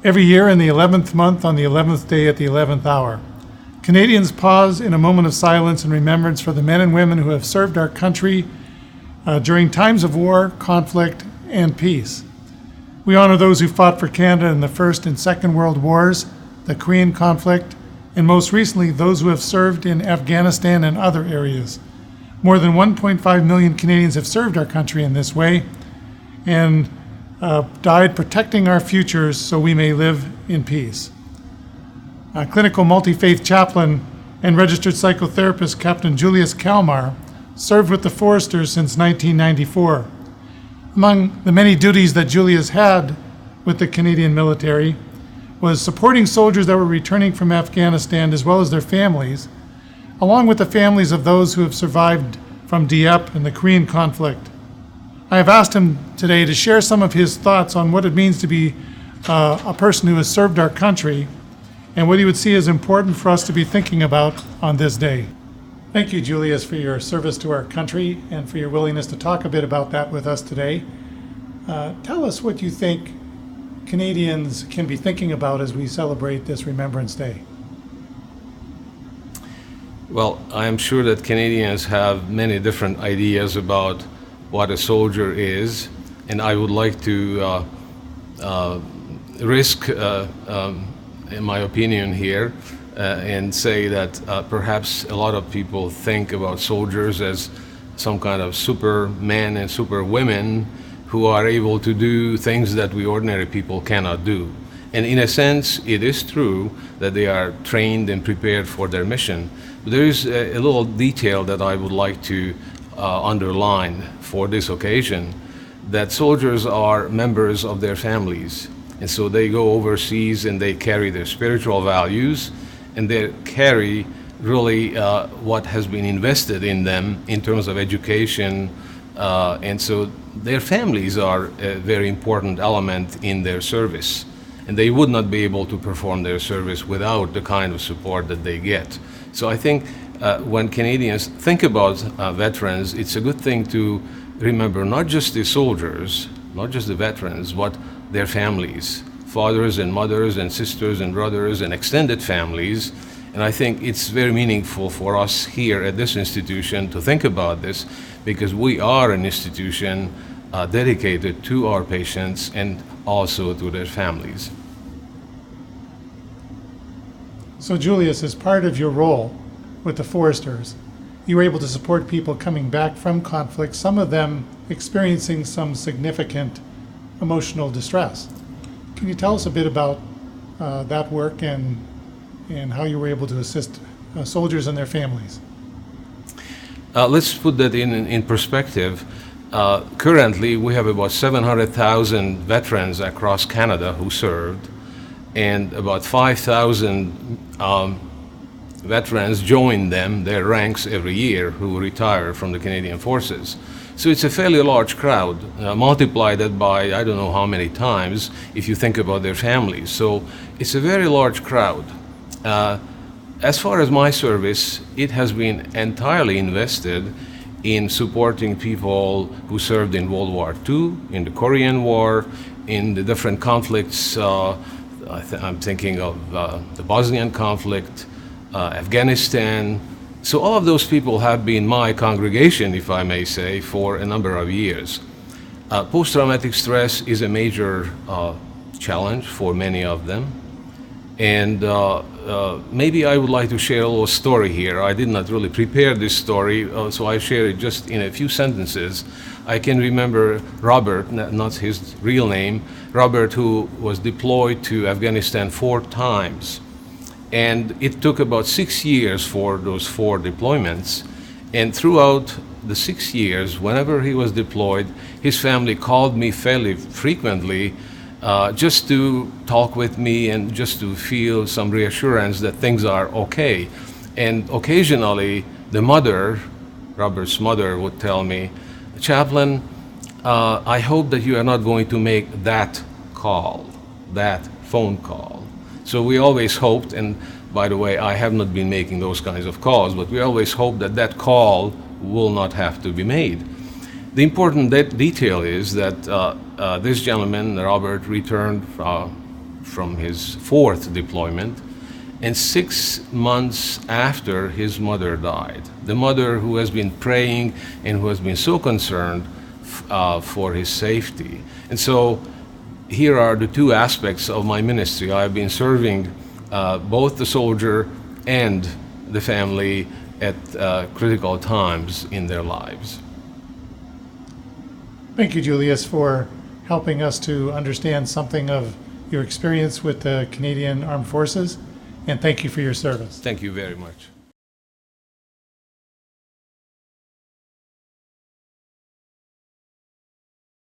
Every year in the 11th month on the 11th day at the 11th hour, Canadians pause in a moment of silence and remembrance for the men and women who have served our country during times of war, conflict, and peace. We honor those who fought for Canada in the First and Second World Wars, the Korean conflict, and most recently those who have served in Afghanistan and other areas. More than 1.5 million Canadians have served our country in this way and died protecting our futures so we may live in peace. Clinical multi-faith chaplain and registered psychotherapist Captain Julius Kalmar served with the Foresters since 1994. Among the many duties that Julius had with the Canadian military was supporting soldiers that were returning from Afghanistan as well as their families, along with the families of those who have survived from Dieppe and the Korean conflict. I have asked him today to share some of his thoughts on what it means to be a person who has served our country and what he would see as important for us to be thinking about on this day. Thank you, Julius, for your service to our country and for your willingness to talk a bit about that with us today. Tell us what you think Canadians can be thinking about as we celebrate this Remembrance Day. Well, I'm sure that Canadians have many different ideas about what a soldier is, and I would like to risk, in my opinion here, and say that perhaps a lot of people think about soldiers as some kind of supermen and superwomen who are able to do things that we ordinary people cannot do. And in a sense, it is true that they are trained and prepared for their mission. But there is a little detail that I would like to underline for this occasion, that soldiers are members of their families. And so they go overseas and they carry their spiritual values and they carry really what has been invested in them in terms of education. And so their families are a very important element in their service. And they would not be able to perform their service without the kind of support that they get. So I think when Canadians think about veterans, it's a good thing to remember not just the soldiers, not just the veterans, but their families, fathers and mothers and sisters and brothers and extended families. And I think it's very meaningful for us here at this institution to think about this, because we are an institution dedicated to our patients and also to their families. So Julius, as part of your role with the Foresters, you were able to support people coming back from conflict, some of them experiencing some significant emotional distress. Can you tell us a bit about that work and how you were able to assist soldiers and their families? Let's put that in perspective. Currently, we have about 700,000 veterans across Canada who served, and about 5,000 veterans join their ranks every year who retire from the Canadian Forces. So it's a fairly large crowd. Multiply that by I don't know how many times if you think about their families. So it's a very large crowd. As far as my service, it has been entirely invested in supporting people who served in World War II, in the Korean War, in the different conflicts. I'm thinking of the Bosnian conflict, Afghanistan. So all of those people have been my congregation, if I may say, for a number of years. Post-traumatic stress is a major challenge for many of them. And maybe I would like to share a little story here. I did not really prepare this story, so I share it just in a few sentences. I can remember Robert, not his real name, Robert, who was deployed to Afghanistan 4 times. And it took about 6 years for those 4 deployments. And throughout the 6 years, whenever he was deployed, his family called me fairly frequently just to talk with me and just to feel some reassurance that things are okay. And occasionally, the mother, Robert's mother, would tell me, "Chaplain, I hope that you are not going to make that call, that phone call." So we always hoped, and by the way, I have not been making those kinds of calls, but we always hope that that call will not have to be made. The important detail is that this gentleman, Robert, returned from his fourth deployment, and 6 months after his mother died. The mother who has been praying and who has been so concerned for his safety. And so here are the two aspects of my ministry. I've been serving both the soldier and the family at critical times in their lives. Thank you, Julius, for helping us to understand something of your experience with the Canadian Armed Forces, and thank you for your service. Thank you very much.